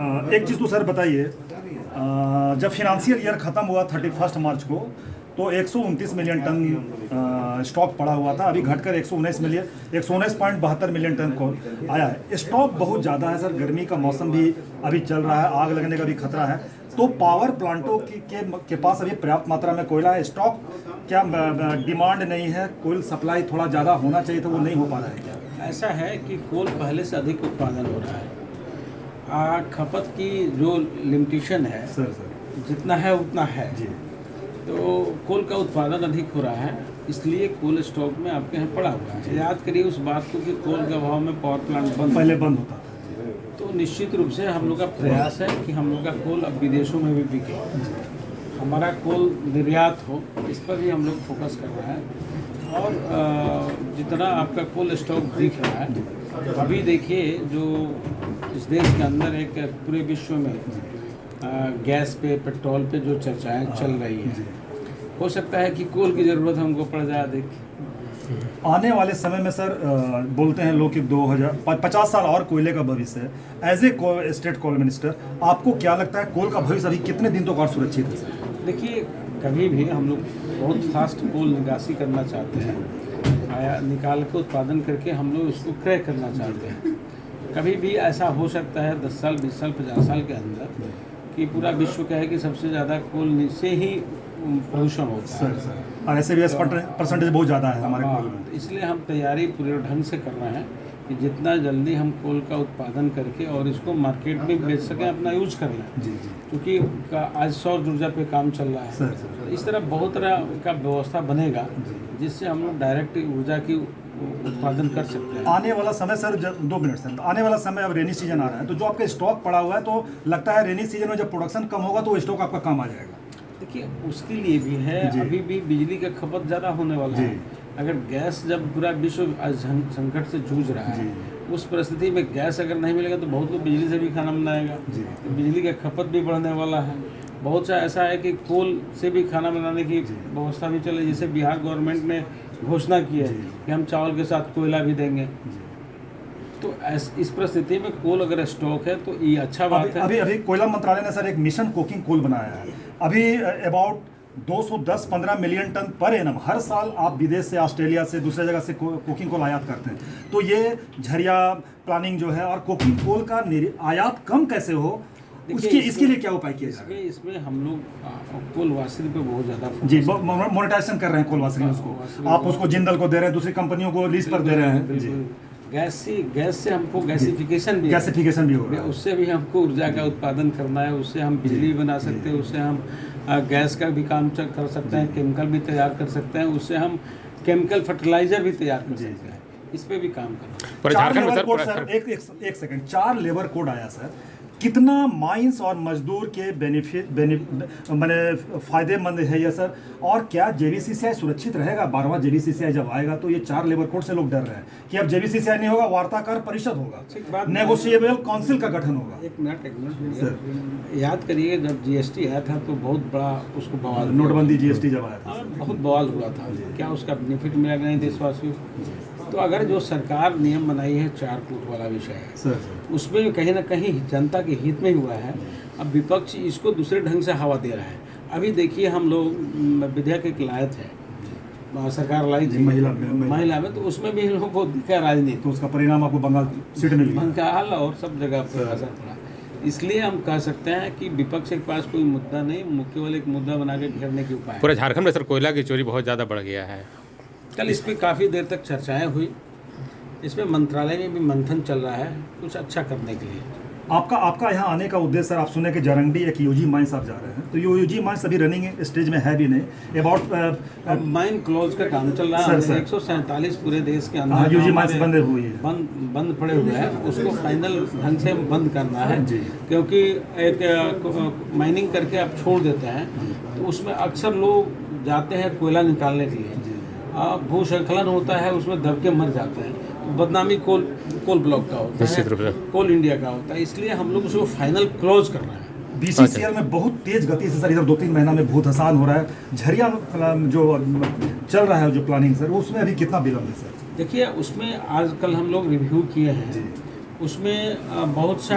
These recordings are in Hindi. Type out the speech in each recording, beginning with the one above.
एक चीज़ तो सर बताइए, जब फिनंशियल ईयर ख़त्म हुआ 31 मार्च को, तो 129 मिलियन टन स्टॉक पड़ा हुआ था। अभी घटकर 119.72 मिलियन टन को आया है। स्टॉक बहुत ज़्यादा है सर, गर्मी का मौसम भी अभी चल रहा है, आग लगने का भी खतरा है। तो पावर प्लांटों के पास अभी पर्याप्त मात्रा में कोयला है। स्टॉक क्या डिमांड नहीं है, कोयल सप्लाई थोड़ा ज़्यादा होना चाहिए, तो वो नहीं हो पा रहा है क्या? ऐसा है कि कोल पहले से अधिक उत्पादन हो रहा है। खपत की जो लिमिटेशन है सर जितना है उतना है जी। तो कोल का उत्पादन अधिक हो रहा है, इसलिए कोल स्टॉक में आपके यहाँ पड़ा हुआ है। याद करिए उस बात को कि कोल के अभाव में पावर प्लांट पहले बंद होता था। तो निश्चित रूप से हम लोग का प्रयास है कि हम लोग का कोल अब विदेशों में भी बिके, हमारा कोल निर्यात हो, इस पर भी हम लोग फोकस कर रहे हैं। और जितना आपका कोल स्टॉक दिख रहा है, अभी देखिए जो इस देश के अंदर एक पूरे विश्व में गैस पे, पेट्रोल पे जो चर्चाएं चल रही हैं, हो सकता है कि कोल की ज़रूरत हमको पड़ जाए अधिक। आने वाले समय में सर बोलते हैं लोग कि 2050 साल और कोयले का भविष्य है। As a state coal minister, आपको क्या लगता है कोल का भविष्य अभी कितने दिन तक और सुरक्षित है सर? देखिए, कभी भी हम लोग बहुत फास्ट कोल निकासी करना चाहते हैं, निकाल के उत्पादन करके हम लोग इसको क्रय करना चाहते हैं। कभी भी ऐसा हो सकता है 10 साल, 20 साल, 50 साल के अंदर कि पूरा विश्व कहे कि सबसे ज़्यादा कोल से ही प्रदूषण होता है। सर और ऐसे भी परसेंटेज बहुत ज़्यादा है हमारे कोल में। इसलिए हम तैयारी पूरे ढंग से कर रहे हैं कि जितना जल्दी हम कोल का उत्पादन करके और इसको मार्केट में बेच सकें, अपना यूज कर लें। जी। क्योंकि आज सौर ऊर्जा पे काम चल रहा है सर इस तरह बहुत तरह का व्यवस्था बनेगा जिससे हम लोग डायरेक्ट ऊर्जा की उत्पादन कर सकते हैं। आने वाला समय सर, 2 मिनट सर, आने वाला समय अब रेनी सीजन आ रहा है, तो जो आपका स्टॉक पड़ा हुआ है, तो लगता है रेनी सीजन में जब प्रोडक्शन कम होगा तो वो स्टॉक आपका काम आ जाएगा। देखिए, उसके लिए भी है, अभी भी बिजली का खपत ज़्यादा होने वाला है। अगर गैस, जब पूरा विश्व संकट से जूझ रहा है, उस परिस्थिति में गैस अगर नहीं मिलेगा तो बहुत लोग बिजली से भी खाना बनाएगा, तो बिजली का खपत भी बढ़ने वाला है। बहुत सा ऐसा है कि कोल से भी खाना बनाने की व्यवस्था भी चले, जैसे बिहार गवर्नमेंट ने घोषणा की है कि हम चावल के साथ कोयला भी देंगे। तो इस परिस्थिति में कोल अगर स्टॉक है तो ये अच्छा बात है। अभी कोयला मंत्रालय ने सर एक मिशन कोकिंग कोल बनाया है। अभी about 210-15 million ton per annum हर साल आप विदेश से, ऑस्ट्रेलिया से, दूसरे जगह से कोकिंग कोल आयात करते हैं। तो ये झरिया प्लानिंग जो है और कोकिंग कोल का आयात कम कैसे हो, इसके लिए क्या उपाय किए जाए? इसमें हम लोग कोल वासरी पे बहुत ज़्यादा जी मोनेटाइजेशन कर रहे हैं कोल वासरी उसको। आप उसको जिंदल को दे रहे हैं, दूसरी कंपनियों को लीज पर दे रहे हैं। जी। गैस से हमको गैसिफिकेशन भी हो रहा है, उससे भी हमको ऊर्जा का उत्पादन करना है, उससे हम बिजली बना सकते हैं, उससे हम गैस का भी काम कर सकते हैं, केमिकल भी तैयार कर सकते हैं, उससे हम केमिकल फर्टिलाइजर भी तैयार कर सकते हैं। इस पे भी काम करना है। 4 लेबर कोड सर, एक सेकंड, 4 लेबर कोड आया सर, कितना माइंस और मजदूर के मैंने फ़ायदेमंद है ये सर? और क्या जेबीसीसीआई सुरक्षित रहेगा? 12वां जेबीसीसीआई जब आएगा तो ये 4 लेबर कोड से लोग डर रहे हैं कि अब जेबीसीसीआई नहीं होगा, वार्ताकार परिषद होगा, नेगोशिएबल काउंसिल का गठन होगा। एक मिनट सर, याद करिए जब जीएसटी आया था तो बहुत बड़ा उसको बवाल, नोटबंदी जीएसटी जब आया था बहुत बवाल हुआ था। क्या उसका बेनिफिट मिला नहीं देशवासियों? तो अगर जो सरकार नियम बनाई है 4 कोट वाला विषय है सर, उसमें कहीं ना कहीं जनता के हित में हुआ है। अब विपक्ष इसको दूसरे ढंग से हवा दे रहा है। अभी देखिए, हम लोग विधेयक एक लाए थे, सरकार लाई थी महिला में, तो उसमें भी इन लोगों को दिखा राजनीति, तो उसका परिणाम आपको बंगाल सीट मिली, बंगाल और सब जगह पर असर पड़ा। इसलिए हम कह सकते हैं कि विपक्ष के पास कोई मुद्दा नहीं, मुख्य एक मुद्दा बना के घेरने के उपाय। पूरे झारखंड में सर कोयला की चोरी बहुत ज़्यादा बढ़ गया है। कल इस पर काफ़ी देर तक चर्चाएं हुई, इसमें मंत्रालय में भी मंथन चल रहा है कुछ अच्छा करने के लिए। आपका यहाँ आने का उद्देश्य सर, आप सुने कि जरंगडी एक यूजी माइंस आप जा रहे हैं, तो यूजी माइंस अभी रनिंग स्टेज में है भी नहीं। अबाउट माइन क्लोज का काम चल रहा है। 147 पूरे देश के अंदर यूजी माइंस बंद हुई है, बंद पड़े हुए हैं, उसको फाइनल ढंग से बंद करना है। क्योंकि एक माइनिंग करके आप छोड़ देते हैं तो उसमें अक्सर लोग जाते हैं कोयला निकालने के लिए, भूस्खलन होता है, उसमें दब के मर जाते हैं। बदनामी कोल ब्लॉक का होता है, कोल इंडिया का होता है। इसलिए हम लोग उसको फाइनल क्लोज कर रहे हैं। बीसीसीएल में बहुत तेज गति से सर इधर 2-3 महीना में भू धसान हो रहा है। झरिया जो चल रहा है जो प्लानिंग सर, उसमें अभी कितना विलम्ब है सर? देखिए, उसमें आजकल हम लोग रिव्यू किए हैं उसमें बहुत सा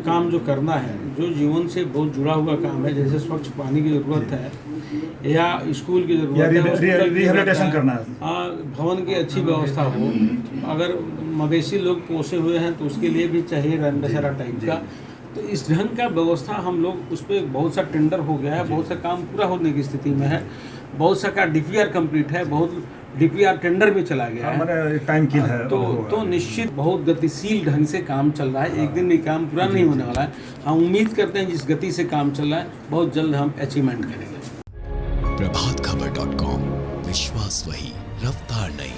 काम जो करना है, जो जीवन से बहुत जुड़ा हुआ काम है, जैसे स्वच्छ पानी की ज़रूरत है या स्कूल की ज़रूरत है, रिहेबिलिटेशन करना है, भवन की अच्छी व्यवस्था हो, अगर मवेशी लोग पोसे हुए हैं तो उसके लिए भी चाहिए रैन बसेरा टाइप का। तो इस ढंग का व्यवस्था हम लोग उस पर बहुत सा टेंडर हो गया है, बहुत सा काम पूरा होने की स्थिति में है, बहुत सा का DPR कंप्लीट है, बहुत DPR टेंडर भी चला गया है, टाइम किल है। तो निश्चित बहुत गतिशील ढंग से काम चल रहा है, एक दिन में काम पूरा नहीं होने वाला है। हम उम्मीद करते हैं जिस गति से काम चल रहा है बहुत जल्द हम अचीवमेंट करेंगे। प्रभातखबर.com, विश्वास वही, रफ्तार नहीं।